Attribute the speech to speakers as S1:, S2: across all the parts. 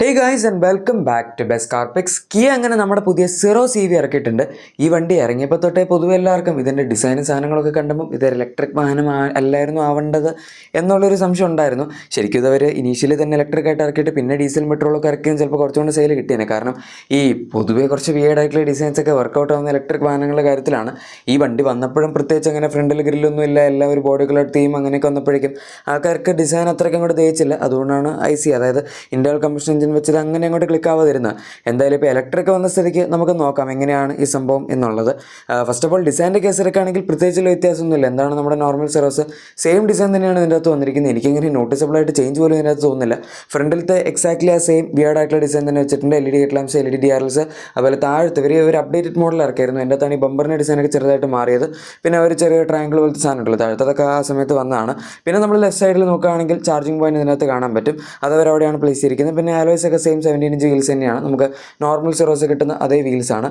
S1: Hey guys and welcome back to Best Car Picks. Kia അങ്ങനെ നമ്മുടെ പുതിയ Syro CV ഇറക്കിയിട്ടുണ്ട്. ഈ വണ്ടി ഇറങ്ങിയപ്പോൾ തൊട്ടേ പൊതുവെ എല്ലാവർക്കും ഇതിൻ്റെ ഡിസൈനും സാധനങ്ങളൊക്കെ കണ്ടപ്പോൾ ഇതൊരു ഇലക്ട്രിക് വാഹനം അല്ലായിരുന്നു ആവേണ്ടത് എന്നുള്ളൊരു സംശയം ഉണ്ടായിരുന്നു. ശരിക്കും ഇതവർ ഇനീഷ്യലി തന്നെ ഇലക്ട്രിക് ആയിട്ട് ഇറക്കിയിട്ട് പിന്നെ ഡീസൽ പെട്രോളൊക്കെ ഇറക്കിയും ചിലപ്പോൾ കുറച്ചുകൊണ്ട് സെയിൽ കിട്ടിയേനെ. കാരണം ഈ പൊതുവേ കുറച്ച് വിയേഡായിട്ടുള്ള ഡിസൈൻസ് ഒക്കെ വർക്കൗട്ട് ആവുന്ന ഇലക്ട്രിക് വാഹനങ്ങളുടെ കാര്യത്തിലാണ്. ഈ വണ്ടി വന്നപ്പോഴും പ്രത്യേകിച്ച് അങ്ങനെ ഫ്രണ്ടിൽ ഗ്രില്ലൊന്നും ഇല്ല, എല്ലാം ഒരു ബോഡി കളർ തീം അങ്ങനെയൊക്കെ വന്നപ്പോഴേക്കും ആൾക്കാർക്ക് ഡിസൈൻ അത്രയ്ക്കും അങ്ങോട്ട് തേച്ചില്ല. അതുകൊണ്ടാണ് IC അതായത് ഇന്റേണൽ കമ്പഷൻ എഞ്ചിൻ വെച്ചത് അങ്ങനെ അങ്ങോട്ട് ക്ലിക്ക് ആവാതിരുന്നത്. എന്തായാലും ഇപ്പോൾ ഇലക്ട്രിക് വന്ന സ്ഥിതിക്ക് നമുക്ക് നോക്കാം എങ്ങനെയാണ് ഈ സംഭവം എന്നുള്ളത്. ഫസ്റ്റ് ഓഫ് ഓൾ ഡിസൈൻ്റെ കേസ് എടുക്കുകയാണെങ്കിൽ പ്രത്യേകിച്ചുള്ള വ്യത്യാസമൊന്നുമില്ല. എന്താണ് നമ്മുടെ നോർമൽ സെറോസ് സെയിം ഡിസൈൻ തന്നെയാണ് ഇതിൻ്റെ അകത്ത് വന്നിരിക്കുന്നത്. എനിക്കിങ്ങനെ നോട്ടീസബിളായിട്ട് ചേഞ്ച് പോലും ഇതിൻ്റെ അകത്ത് തോന്നുന്നില്ല. ഫ്രണ്ടിലത്തെ എക്സാക്ട്ലി ആ സെയിം വിയേർഡായിട്ടുള്ള ഡിസൈൻ തന്നെ വെച്ചിട്ടുണ്ട്. LED ഹെഡ്ലാംപ്സ്, LED DRLs, അതുപോലെ താഴത്ത് ഒരു അപ്ഡേറ്റഡ് മോഡൽ ഇറക്കിയായിരുന്നു. എൻ്റെ അകത്താണ് ഈ ബമ്പറിൻ്റെ ഡിസൈനൊക്കെ ചെറുതായിട്ട് മാറിയത്. പിന്നെ ഒരു ചെറിയ ട്രയാങ്കിൾ പോലത്തെ സാധനം ഉണ്ടല്ലോ താഴത്ത്, അതൊക്കെ ആ സമയത്ത് വന്നതാണ്. പിന്നെ നമ്മൾ ലെഫ്റ്റ് സൈഡിൽ നോക്കുകയാണെങ്കിൽ ചാർജിങ് പോയിന്റ് ഇതിനകത്ത് കാണാൻ പറ്റും. അതവരവിടെയാണ് പ്ലേസ് ചെയ്തിരിക്കുന്നത്. പിന്നെ ആലോയ്സ് ഒക്കെ സെയിം 17 ഇഞ്ച് വീൽസ് തന്നെയാണ്. നമുക്ക് നോർമൽ സെറോസ് കിട്ടുന്ന അതേ വീൽസാണ്.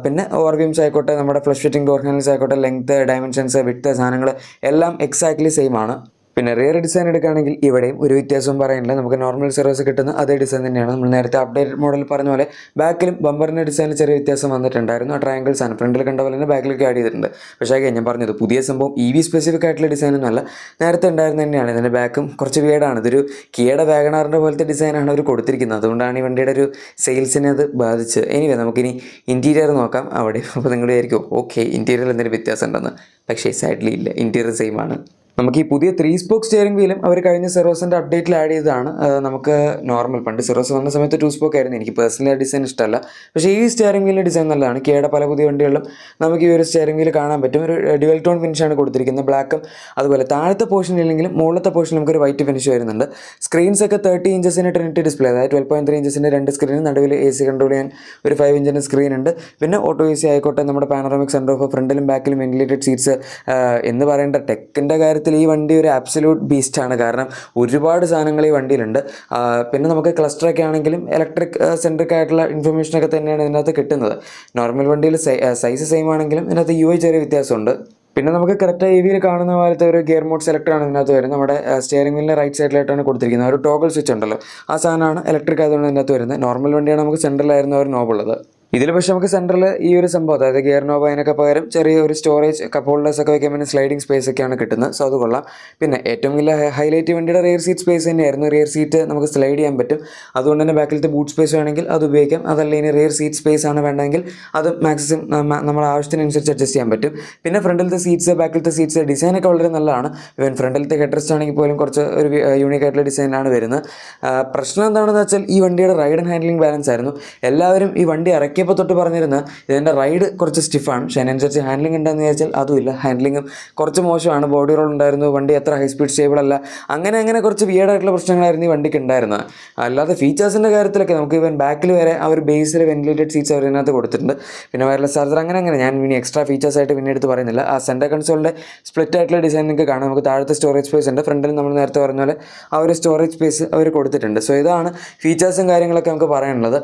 S1: പിന്നെ ഓവർവീംസ് ആയിക്കോട്ടെ, നമ്മുടെ ഫ്ലഷ് ഫിറ്റിംഗ് ഡോർ ഹാൻഡിൽസ് ആയിക്കോട്ടെ, ലെങ്ത്, ഡയമെൻഷൻസ്, വിഡ്ത്ത് സാധനങ്ങൾ എല്ലാം എക്സാക്ട്ലി സെയിം ആണ്. പിന്നെ റിയർ ഡിസൈൻ എടുക്കുകയാണെങ്കിൽ ഇവിടെയും ഒരു വ്യത്യാസവും പറയാനില്ല. നമുക്ക് നോർമൽ സെറോസ് കിട്ടുന്ന അതേ ഡിസൈൻ തന്നെയാണ്. നമ്മൾ നേരത്തെ അപ്ഡേറ്റഡ് മോഡൽ പറഞ്ഞ പോലെ ബാക്കിലും ബമ്പറിൻ്റെ ഡിസൈനിൽ ചെറിയ വ്യത്യാസം വന്നിട്ടുണ്ടായിരുന്നു. ആ ട്രയാങ്കിൾസ് ആണ് ഫ്രണ്ടിൽ കണ്ട പോലെ തന്നെ ബാക്കിലേക്ക് ആഡ് ചെയ്തിട്ടുണ്ട്. പക്ഷേ ഞാൻ പറഞ്ഞത് പുതിയ സംഭവം EV സ്പെസിഫിക് ആയിട്ടുള്ള ഡിസൈനൊന്നും അല്ല, നേരത്തെ ഉണ്ടായിരുന്ന തന്നെയാണ്. ഇതിൻ്റെ ബാക്കും കുറച്ച് വിയേഡാണ്. ഇതൊരു കിയയുടെ വാഗണാറിൻ്റെ പോലത്തെ ഡിസൈനാണ് അവർ കൊടുത്തിരിക്കുന്നത്. അതുകൊണ്ടാണ് ഈ വണ്ടിയുടെ ഒരു സെയിൽസിനെ അത് ബാധിച്ച്. എനിവേ നമുക്കിനി ഇൻറ്റീരിയർ നോക്കാം അവിടെ. അപ്പോൾ നിങ്ങൾ വിചാരിക്കും ഓക്കെ ഇൻറ്റീരിയറിൽ എന്തെങ്കിലും വ്യത്യാസം ഉണ്ടെന്ന്. പക്ഷേ സൈഡിൽ ഇല്ല, ഇൻറ്റീരിയർ സെയിം ആണ്. നമുക്ക് ഈ പുതിയ 3 സ്പോക്ക് സ്റ്റിയറിംഗ് വീലും അവർ കഴിഞ്ഞ സെറോസിൻ്റെ അപ്ഡേറ്റിൽ ആഡ് ചെയ്തതാണ്. നമുക്ക് നോർമൽ പണ്ട് സെറോസ് വന്ന സമയത്ത് 2 സ്പോക്ക് ആയിരുന്നു. എനിക്ക് പേഴ്സണലി ആ ഡിസൈൻ ഇഷ്ടമല്ല. പക്ഷേ ഈ സ്റ്റിയറിംഗ് വീലിൻ്റെ ഡിസൈൻ നല്ലതാണ്. കിയയുടെ പല പുതിയ വണ്ടികളിലും നമുക്ക് ഈ ഒരു സ്റ്റിയറിംഗ് വീൽ കാണാൻ പറ്റും. ഒരു ഡ്യുവൽ ടോൺ ഫിനിഷാണ് കൊടുത്തിരിക്കുന്നത്. ബ്ലാക്കും അതുപോലെ താഴത്തെ പോർഷൻ ഇല്ലെങ്കിലും മുകളിലത്തെ പോർഷൻ നമുക്കൊരു വൈറ്റ് ഫിനിഷ് വരുന്നുണ്ട്. സ്ക്രീൻസ് ഒക്കെ 30 ഇഞ്ചസിൻ്റെ ട്രിനിറ്റി ഡിസ്പ്ലേ, അതായത് 12.3 ഇഞ്ചസിൻ്റെ 2 സ്ക്രീൻ, നടുവിൽ AC കൺട്രോൾ ചെയ്യാൻ ഒരു 5 ഇഞ്ചിൻ്റെ സ്ക്രീൻ ഉണ്ട്. പിന്നെ ഓട്ടോ AC ആയിക്കോട്ടെ, നമ്മുടെ പാനോറാമിക് സൺറൂഫ്, ഫ്രണ്ടിലും ബാക്കിലും വെന്റിലേറ്റഡ് സീറ്റ്സ് എന്ന് പറയേണ്ട ടെക്കിൻ്റെ കാര്യത്തിൽ ഈ വണ്ടി ഒരു ആബ്സല്യൂട്ട് ബീസ്റ്റാണ്. കാരണം ഒരുപാട് സാധനങ്ങൾ ഈ വണ്ടിയിലുണ്ട്. പിന്നെ നമുക്ക് ക്ലസ്റ്ററൊക്കെ ആണെങ്കിലും ഇലക്ട്രിക് സെൻട്രിക് ആയിട്ടുള്ള ഇൻഫർമേഷനൊക്കെ തന്നെയാണ് ഇതിനകത്ത് കിട്ടുന്നത്. നോർമൽ വണ്ടിയിൽ സൈസ് സെയിം ആണെങ്കിലും ഇതിനകത്ത് UI ചെറിയ വ്യത്യാസമുണ്ട്. പിന്നെ നമുക്ക് കറക്റ്റ് EVയിൽ കാണുന്ന പോലത്തെ ഒരു ഗിയർ മോഡ് സെലക്ടറാണ് ഇതിനകത്ത് വരുന്നത്. നമ്മുടെ സ്റ്റിയറിംഗ് വീലിൻ്റെ റൈറ്റ് സൈഡിലായിട്ടാണ് കൊടുത്തിരിക്കുന്നത്. ഒരു ടോഗിൾ സ്വിച്ച് ഉണ്ടല്ലോ, ആ സാധനമാണ് ഇലക്ട്രിക് ആയതുകൊണ്ട് ഇതിനകത്ത് വരുന്നത്. നോർമൽ വണ്ടിയാണ് നമുക്ക് സെൻട്രലായിരുന്നു ഒരു നോബുള്ളത്. ഇതിൽ പക്ഷേ നമുക്ക് സെൻറ്ററിൽ ഈ ഒരു സംഭവം, അതായത് ഗിയർ നോബ്, അതിനൊക്കെ പകരം ചെറിയ ഒരു സ്റ്റോറേജ് കപ്പ് ഹോൾഡേഴ്സ് ഒക്കെ വയ്ക്കാൻ വേണ്ടി സ്ലൈഡിങ് സ്പേസ് ഒക്കെയാണ് കിട്ടുന്നത്. സോ അത് കൊള്ളാം. പിന്നെ ഏറ്റവും വലിയ ഹൈലൈറ്റ് വണ്ടിയുടെ റിയർ സീറ്റ് സ്പേസ് തന്നെയായിരുന്നു. റിയർ സീറ്റ് നമുക്ക് സ്ലൈഡ് ചെയ്യാൻ പറ്റും. അതുകൊണ്ട് തന്നെ ബാക്കിലത്തെ ബൂട്ട് സ്പേസ് വേണമെങ്കിൽ അത് ഉപയോഗിക്കാം. അതല്ല ഇനി റിയർ സീറ്റ് സ്പേസ് ആണ് വേണമെങ്കിൽ അത് മാക്സിമം നമ്മുടെ ആവശ്യത്തിനനുസരിച്ച് അഡ്ജസ്റ്റ് ചെയ്യാൻ പറ്റും. പിന്നെ ഫ്രണ്ടിലത്തെ സീറ്റ്സ്, ബാക്കിലത്തെ സീറ്റ്സ് ഡിസൈനൊക്കെ വളരെ നല്ലതാണ്. ഇവൻ ഫ്രണ്ടിലത്തെ ഹെഡ് റെസ്റ്റ് ആണെങ്കിൽ പോലും കുറച്ച് ഒരു യൂണിക് ആയിട്ടുള്ള ഡിസൈനാണ് വരുന്നത്. പ്രശ്നം എന്താണെന്ന് വെച്ചാൽ ഈ വണ്ടിയുടെ റൈഡ് ആൻഡ് ഹാൻഡ്ലിംഗ് ബാലൻസ് ആയിരുന്നു. എല്ലാവരും ഈ വണ്ടി ഇറക്കിയപ്പോൾ തൊട്ട് പറഞ്ഞിരുന്നത് ഇതിൻ്റെ റൈഡ് കുറച്ച് സ്റ്റിഫാണ്, പക്ഷേ അതിനനുസരിച്ച് ഹാൻഡ്ലിംഗ് ഉണ്ടെന്ന് വിചാരിച്ചാൽ അതുമില്ല. ഹാൻഡ്ലിങ്ങും കുറച്ച് മോശമാണ്. ബോഡി റോൾ ഉണ്ടായിരുന്നു, വണ്ടി അത്ര ഹൈ സ്പീഡ് സ്റ്റേബിൾ അല്ല, അങ്ങനെ കുറച്ച് വിയേഡായിട്ടുള്ള പ്രശ്നങ്ങളായിരുന്നു ഈ വണ്ടിക്ക് ഉണ്ടായിരുന്നത്. അല്ലാതെ ഫീച്ചേഴ്സിൻ്റെ കാര്യത്തിലൊക്കെ നമുക്ക് ഇവൻ ബാക്കിൽ വരെ ആ ഒരു ബേസിൽ വെന്റിലേറ്റഡ് സീറ്റ്സ് അവർ ഇതിനകത്ത് കൊടുത്തിട്ടുണ്ട്. പിന്നെ വയർലെസ് ചാർജർ അങ്ങനെ ഞാൻ ഇനി എക്സ്ട്രാ ഫീച്ചേഴ്സ് ആയിട്ട് പിന്നെ എടുത്ത് പറയുന്നില്ല. ആ സെൻറ്റർ കൺസോളിൻ്റെ സ്പ്ലിറ്റ് ആയിട്ടുള്ള ഡിസൈൻ നിങ്ങൾക്ക് കാണാം. നമുക്ക് താഴത്തെ സ്റ്റോറേജ് സ്പേസ് ഉണ്ട്, ഫ്രണ്ടിൽ നമ്മൾ നേരത്തെ പറഞ്ഞ പോലെ ആ ഒരു സ്റ്റോറേജ് സ്പേസ് അവർ കൊടുത്തിട്ടുണ്ട്. സോ ഇതാണ് ഫീച്ചേഴ്സും കാര്യങ്ങളൊക്കെ നമുക്ക് പറയാനുള്ളത്.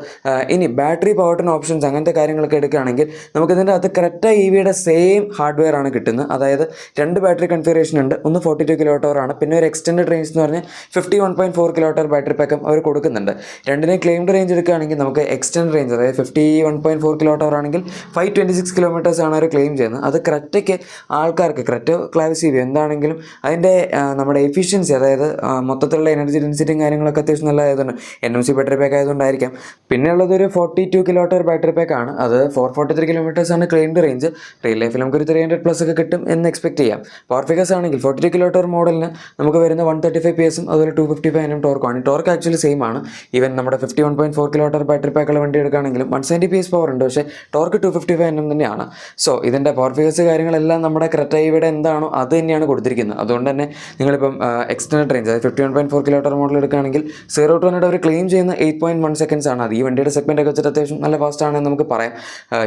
S1: ഇനി ബാറ്ററി പവർ ഓപ്ഷൻസ് അങ്ങനത്തെ കാര്യങ്ങളൊക്കെ എടുക്കുകയാണെങ്കിൽ നമുക്ക് ഇതിൻ്റെ അകത്ത് കറക്റ്റ് EVയുടെ സെയിം ഹാർഡ്വെയർ ആണ് കിട്ടുന്നത്. അതായത് 2 ബാറ്ററി കൺഫിഗറേഷൻ ഉണ്ട്. ഒന്ന് 42 kWh ആണ്. പിന്നെ ഒരു എക്സ്റ്റൻഡ് റേഞ്ച് എന്ന് പറഞ്ഞാൽ 51.4 kWh ബാറ്ററി പാക്കും അവർ കൊടുക്കുന്നുണ്ട്. രണ്ടിനെയും ക്ലെയിംഡ് റേഞ്ച് എടുക്കുകയാണെങ്കിൽ നമുക്ക് എക്സ്റ്റൻഡ് റേഞ്ച്, അതായത് 51.4 kWh ആണെങ്കിൽ 526 കിലോമീറ്റേഴ്സ് ആണ് അവർ ക്ലെയിം ചെയ്യുന്നത്. അത് കറക്റ്റയ്ക്ക് ആൾക്കാർക്ക് കറക്റ്റ് ക്ലാവിസ് എന്താണെങ്കിലും അതിൻ്റെ നമ്മുടെ എഫിഷ്യൻസി, അതായത് മൊത്തത്തിലുള്ള എനർജി ഡെൻസിറ്റിയും കാര്യങ്ങളൊക്കെ അത്യാവശ്യം നല്ലതായതുകൊണ്ട് NMC ബാറ്ററി പാക്ക് ആയതുകൊണ്ടായിരിക്കാം. പിന്നെ ഉള്ളത് ഒരു 42 kWh ബാറ്ററി പാക്ക് ആണ്. അത് 443 കിലോമീറ്റേഴ്സ് ആണ് ക്ലെയിംഡ് റേഞ്ച്. റിയൽ ലൈഫിൽ നമുക്കൊരു 300+ ഒക്കെ കിട്ടും എന്ന് എക്സ്പെക്ട് ചെയ്യാം. പവർ ഫിഗേഴ്സ് ആണെങ്കിൽ 42 kWh മോഡലിന് നമുക്ക് വരുന്ന 135 PS അതുപോലെ 255 Nm ടോർക്കാണ്. ടോർക്ക് ആക്ച്വലി സെയിം ആണ്. ഈവൻ നമ്മുടെ 51.4 kWh ബാറ്ററി പാക്കുള്ള വണ്ടി എടുക്കുകയാണെങ്കിലും 170 PS പവർ ഉണ്ട്, പക്ഷേ ടോർക്ക് 255 Nm തന്നെയാണ്. സോ ഇതിൻ്റെ പവർ ഫിഗേഴ്സ് കാര്യങ്ങളെല്ലാം നമ്മുടെ കറക്റ്റ് ഇവിടെ എന്താണോ അത് തന്നെയാണ് കൊടുത്തിരിക്കുന്നത്. അതുകൊണ്ട് തന്നെ നിങ്ങളിപ്പം എക്സ്റ്റൻഡ് റേഞ്ച്, അതായത് 51.4 kWh മോഡൽ എടുക്കുകയാണെങ്കിൽ 0 to 100 അവർ ക്ലെയിം ചെയ്യുന്ന 8.1 സെക്കൻഡ്സ് ആണ്. അത് ഈ വണ്ടിയുടെ സെഗ്മെൻ്റ് ഒക്കെ വെച്ചിട്ട് അത്യാവശ്യം നല്ല ഫാസ്റ്റ് ആണെന്ന് നമുക്ക് പറയാം.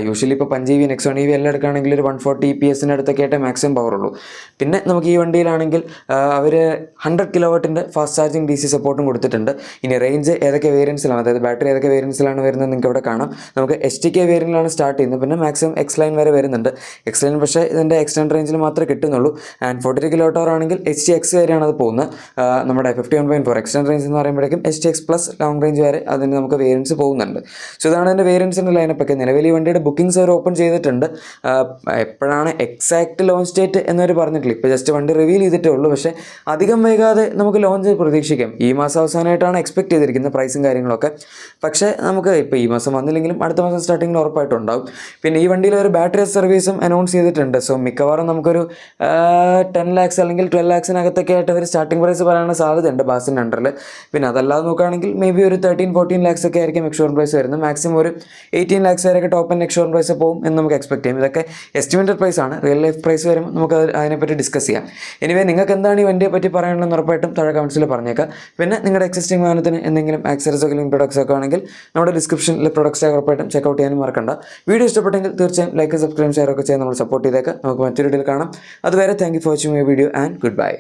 S1: യൂഷ്വലി ഇപ്പോൾ 5 EV Nexon EV എല്ലാം എടുക്കുകയാണെങ്കിൽ ഒരു 140 EPS അടുത്തൊക്കെ ആയിട്ട് മാക്സിമം പവർ ഉള്ളൂ. പിന്നെ നമുക്ക് ഈ വണ്ടിയിലാണെങ്കിൽ അവർ 100 kW ഫാസ്റ്റ് ചാർജിങ് DC സപ്പോർട്ടും കൊടുത്തിട്ടുണ്ട്. ഇനി റേഞ്ച് ഏതൊക്കെ വേരിയൻസിലാണ്, അതായത് ബാറ്ററി ഏതൊക്കെ വേരിയൻസിലാണ് വരുന്നത് നിങ്ങൾക്ക് ഇവിടെ കാണാം. നമുക്ക് STK വേരിയൻറ്റിലാണ് സ്റ്റാർട്ട് ചെയ്യുന്നത്. പിന്നെ മാക്സിമം X-Line വരെ വരുന്നുണ്ട്. X-Line പക്ഷേ ഇതിൻ്റെ എക്സ്റ്റൻഡ് റേഞ്ചിൽ മാത്രമേ കിട്ടുന്നുള്ളൂ. ആൻഡ് 42 kWh ആണെങ്കിൽ HTX വരെയാണ് അത് പോകുന്നത്. നമ്മുടെ 51.4 എക്സ്റ്റൻഡ് റേഞ്ച് എന്ന് പറയുമ്പോഴേക്കും HTX പ്ലസ് ലോങ് റേഞ്ച് വരെ അതിന് നമുക്ക് വേരിയൻസ് പോകുന്നുണ്ട്. സോ ഇതാണ് അതിൻ്റെ വേരിയൻസിൻ്റെ ലൈനപ്പൊക്കെ. നിലവിൽ ഈ വണ്ടിയുടെ ബുക്കിംഗ്സ് അവർ ഓപ്പൺ ചെയ്തിട്ടുണ്ട്. എപ്പോഴാണ് എക്സാക്ട് ലോഞ്ച് ഡേറ്റ് എന്നവർ പറഞ്ഞിട്ടില്ല. ഇപ്പോൾ ജസ്റ്റ് വണ്ടി റിവീൽ ചെയ്തിട്ടേ ഉള്ളൂ. പക്ഷേ അധികം വൈകാതെ നമുക്ക് ലോഞ്ച് പ്രതീക്ഷിക്കാം. ഈ മാസം അവസാനമായിട്ടാണ് എക്സ്പെക്ട് ചെയ്തിരിക്കുന്നത് പ്രൈസും കാര്യങ്ങളൊക്കെ. പക്ഷേ നമുക്ക് ഇപ്പോൾ ഈ മാസം വന്നില്ലെങ്കിലും അടുത്ത മാസം സ്റ്റാർട്ടിങ്ങിൽ ഉറപ്പായിട്ടും ഉണ്ടാവും. പിന്നെ ഈ വണ്ടിയിൽ ഒരു ബാറ്ററി സർവീസും അനൗൺസ് ചെയ്തിട്ടുണ്ട്. സോ മിക്കവാറും നമുക്കൊരു 10 lakhs അല്ലെങ്കിൽ 12 lakhsനകത്തൊക്കെ ആയിട്ട് ഒരു സ്റ്റാർട്ടിംഗ് പ്രൈസ് പറയാനുള്ള സാധ്യതയുണ്ട് ബാസിൻ്റെ അണ്ടറിൽ. പിന്നെ അതല്ലാതെ നോക്കുകയാണെങ്കിൽ മേ ബി ഒരു 13-14 lakhs ഒക്കെ ആയിരിക്കും എക്സ്ഷോറൂം പ്രൈസ് വരുന്നത്. മാക്സിമം ഒരു 18 lakhs വരെയൊക്കെ ടോപ്പ് ആൻഡ് എക്സ്ഷോറൂം പ്രൈസ് പോകും എന്ന് നമുക്ക് എക്സ്പെക്ട് ചെയ്യാം. ഇതൊക്കെ എസ്റ്റിമേറ്റഡ് പ്രൈസ് ആണ്. റിയൽ ലൈഫ് പ്രൈസ് വരുമ്പോൾ നമുക്ക് അതിനെപ്പറ്റി ഡിസ്കസ് ചെയ്യാം. എനിവേ നിങ്ങൾക്ക് എന്താണ് ഈ വണ്ടിയെ പറ്റി പറയാനുള്ളതെന്ന് ഉറപ്പായിട്ടും താഴെ കമൻസിൽ പറഞ്ഞേക്കാം. പിന്നെ നിങ്ങളുടെ എക്സിസ്റ്റിംഗ് വാഹനത്തിന് എന്തെങ്കിലും ആക്സസറീസ് ഒക്കെ പ്രൊഡക്ട്സ് ഒക്കെ ആണെങ്കിൽ നമ്മുടെ ഡിസ്ക്രിപ്ഷനിൽ പ്രൊഡക്ട്സ് ഉറപ്പായിട്ടും ചെക്കൗട്ട് ചെയ്യാനും മറക്കണ്ട. വീഡിയോ ഇഷ്ടപ്പെട്ടെങ്കിൽ തീർച്ചയായും ലൈക്ക്, സബ്സ്ക്രൈബ്, ഷെയർ ഒക്കെ ചെയ്യാൻ നമ്മൾ സപ്പോർട്ട് ചെയ്തേക്കാം. നമുക്ക് മറ്റൊരു വീഡിയോയിൽ കാണാം. അതുവരെ thank you for watching my video and good bye.